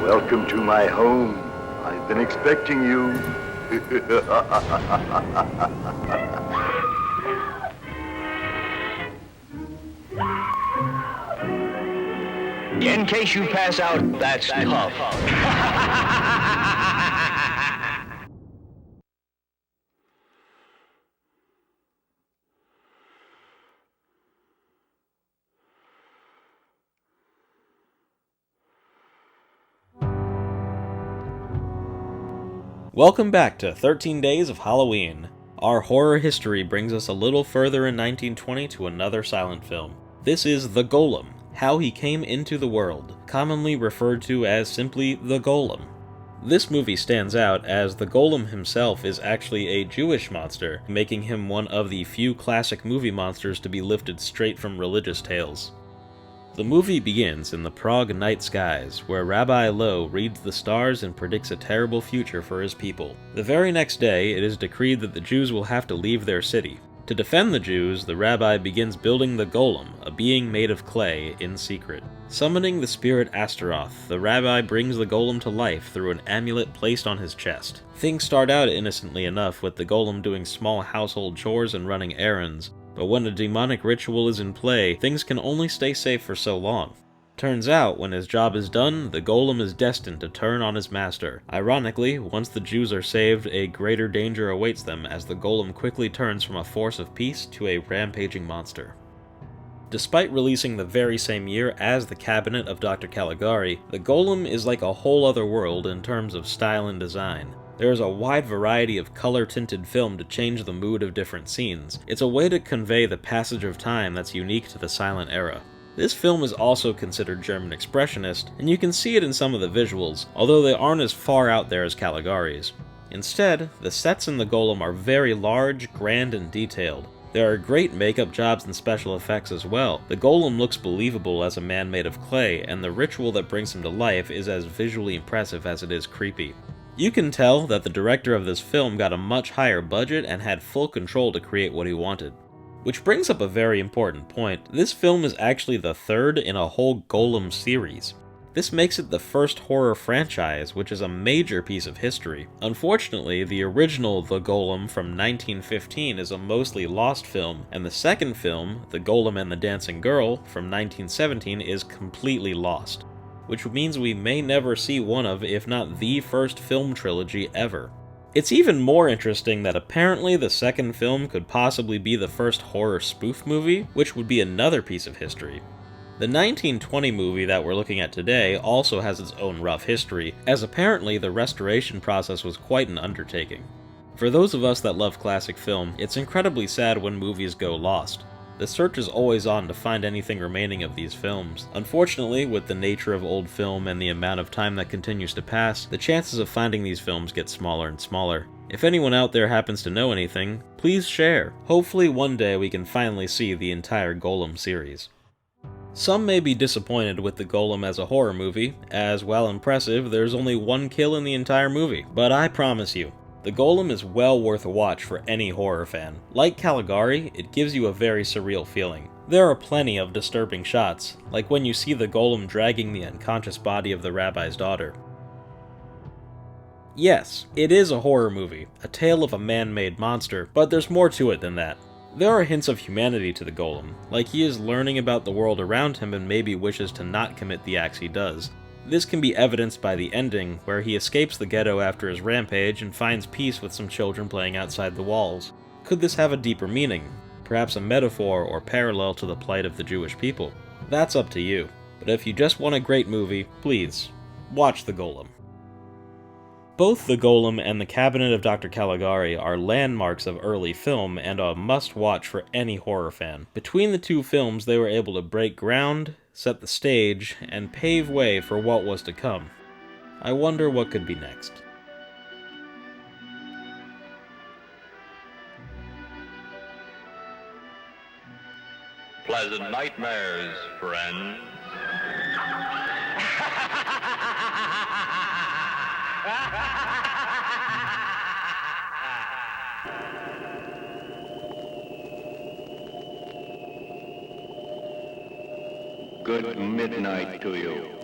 Welcome to my home. I've been expecting you. In case you pass out, that's tough. Welcome back to 13 Days of Halloween. Our horror history brings us a little further in 1920 to another silent film. This is The Golem, How He Came into the World, commonly referred to as simply The Golem. This movie stands out as the Golem himself is actually a Jewish monster, making him one of the few classic movie monsters to be lifted straight from religious tales. The movie begins in the Prague night skies, where Rabbi Lowe reads the stars and predicts a terrible future for his people. The very next day, it is decreed that the Jews will have to leave their city. To defend the Jews, the rabbi begins building the Golem, a being made of clay, in secret. Summoning the spirit Astaroth, the rabbi brings the Golem to life through an amulet placed on his chest. Things start out innocently enough, with the Golem doing small household chores and running errands, but when a demonic ritual is in play, things can only stay safe for so long. Turns out, when his job is done, the Golem is destined to turn on his master. Ironically, once the Jews are saved, a greater danger awaits them as the Golem quickly turns from a force of peace to a rampaging monster. Despite releasing the very same year as the Cabinet of Dr. Caligari, the Golem is like a whole other world in terms of style and design. There is a wide variety of color-tinted film to change the mood of different scenes. It's a way to convey the passage of time that's unique to the silent era. This film is also considered German Expressionist, and you can see it in some of the visuals, although they aren't as far out there as Caligari's. Instead, the sets in the Golem are very large, grand, and detailed. There are great makeup jobs and special effects as well. The Golem looks believable as a man made of clay, and the ritual that brings him to life is as visually impressive as it is creepy. You can tell that the director of this film got a much higher budget and had full control to create what he wanted. Which brings up a very important point. This film is actually the third in a whole Golem series. This makes it the first horror franchise, which is a major piece of history. Unfortunately, the original The Golem from 1915 is a mostly lost film, and the second film, The Golem and the Dancing Girl, from 1917 is completely lost, which means we may never see one of, if not the first film trilogy ever. It's even more interesting that apparently the second film could possibly be the first horror spoof movie, which would be another piece of history. The 1920 movie that we're looking at today also has its own rough history, as apparently the restoration process was quite an undertaking. For those of us that love classic film, it's incredibly sad when movies go lost. The search is always on to find anything remaining of these films. Unfortunately, with the nature of old film and the amount of time that continues to pass, the chances of finding these films get smaller and smaller. If anyone out there happens to know anything, please share. Hopefully one day we can finally see the entire Golem series. Some may be disappointed with the Golem as a horror movie, as while impressive, there's only one kill in the entire movie. But I promise you, the Golem is well worth a watch for any horror fan. Like Caligari, it gives you a very surreal feeling. There are plenty of disturbing shots, like when you see the Golem dragging the unconscious body of the rabbi's daughter. Yes, it is a horror movie, a tale of a man-made monster, but there's more to it than that. There are hints of humanity to the Golem, like he is learning about the world around him and maybe wishes to not commit the acts he does. This can be evidenced by the ending, where he escapes the ghetto after his rampage and finds peace with some children playing outside the walls. Could this have a deeper meaning? Perhaps a metaphor or parallel to the plight of the Jewish people? That's up to you. But if you just want a great movie, please, watch The Golem. Both The Golem and The Cabinet of Dr. Caligari are landmarks of early film and a must-watch for any horror fan. Between the two films, they were able to break ground, set the stage, and pave way for what was to come. I wonder what could be next. Pleasant nightmares, friends. Good midnight to you.